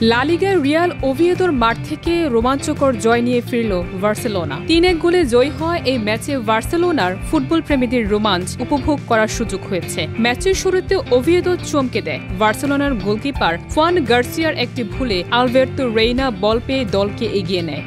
লা লিগায় রিয়াল ওভিয়েদোর মাঠ থেকে রোমাঞ্চকর জয় নিয়ে ফিরল বার্সেলোনা। ৩-১ গোলে জয়ী হয় এই ম্যাচে বার্সেলোনার ফুটবল প্রেমীদের রোমাঞ্চ উপভোগ করার সুযোগ হয়েছে। ম্যাচের শুরুতে ওভিয়েদো চমকে দেয়। বার্সেলোনার গোলকিপার ফুয়ান গার্সিয়ার একটি ভুলে আলবের্তো রেইনা বল পেয়ে দলকে এগিয়ে নেয়।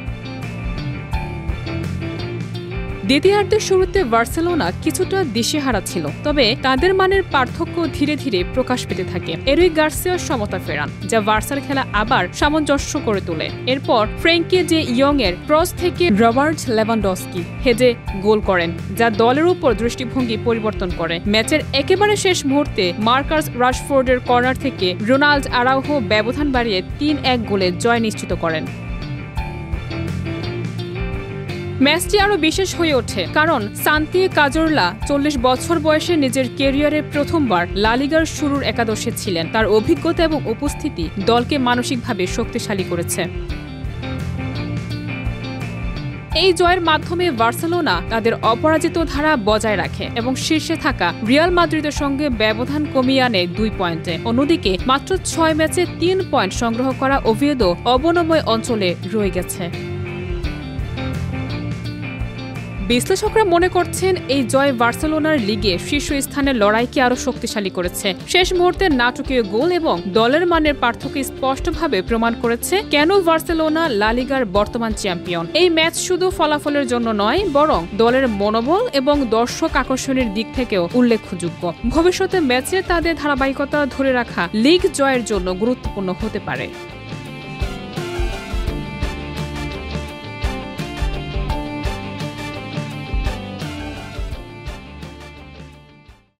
দ্বিতীয়ার্ধের শুরুতে বার্সেলোনা কিছুটা দিশেহারা ছিল, তবে তাদের মানের পার্থক্য ধীরে ধীরে প্রকাশ পেতে থাকে। এরিক গার্সিয়া সমতা ফেরান, যা বার্সার খেলা আবার সামঞ্জস্য করে তোলে। এরপর ফ্র্যাঙ্কি ডে ইয়ং এর ক্রস থেকে রবার্ট লেভানডস্কি হেডে গোল করেন, যা দলের উপর দৃষ্টিভঙ্গি পরিবর্তন করে। ম্যাচের একেবারে শেষ মুহূর্তে মার্কাস রাশফোর্ডের কর্নার থেকে রোনাল্ড আরাউহো ব্যবধান বাড়িয়ে ৩-১ গোলে জয় নিশ্চিত করেন। ম্যাচটি আরও বিশেষ হয়ে ওঠে কারণ সান্তি কাজোরলা ৪০ বছর বয়সে নিজের ক্যারিয়ারের প্রথমবার লা লিগার শুরুর একাদশে ছিলেন। তার অভিজ্ঞতা এবং উপস্থিতি দলকে মানসিকভাবে শক্তিশালী করেছে। এই জয়ের মাধ্যমে বার্সেলোনা তাদের অপরাজিত ধারা বজায় রাখে এবং শীর্ষে থাকা রিয়াল মাদ্রিদের সঙ্গে ব্যবধান কমিয়ে আনে ২ পয়েন্টে। অন্যদিকে মাত্র ৬ ম্যাচে ৩ পয়েন্ট সংগ্রহ করা ওভিয়েদো অবনময় অঞ্চলে রয়ে গেছে। বিশ্লেষকরা মনে করছেন এই জয় বার্সেলোনার লিগে শীর্ষস্থানের লড়াইকে আরও শক্তিশালী করেছে। শেষ মুহূর্তের নাটকীয় গোল এবং দলের মানের পার্থক্য স্পষ্টভাবে প্রমাণ করেছে কেন বার্সেলোনা লা লিগার বর্তমান চ্যাম্পিয়ন। এই ম্যাচ শুধু ফলাফলের জন্য নয়, বরং দলের মনোবল এবং দর্শক আকর্ষণের দিক থেকেও উল্লেখযোগ্য। ভবিষ্যতে ম্যাচে তাদের ধারাবাহিকতা ধরে রাখা লিগ জয়ের জন্য গুরুত্বপূর্ণ হতে পারে।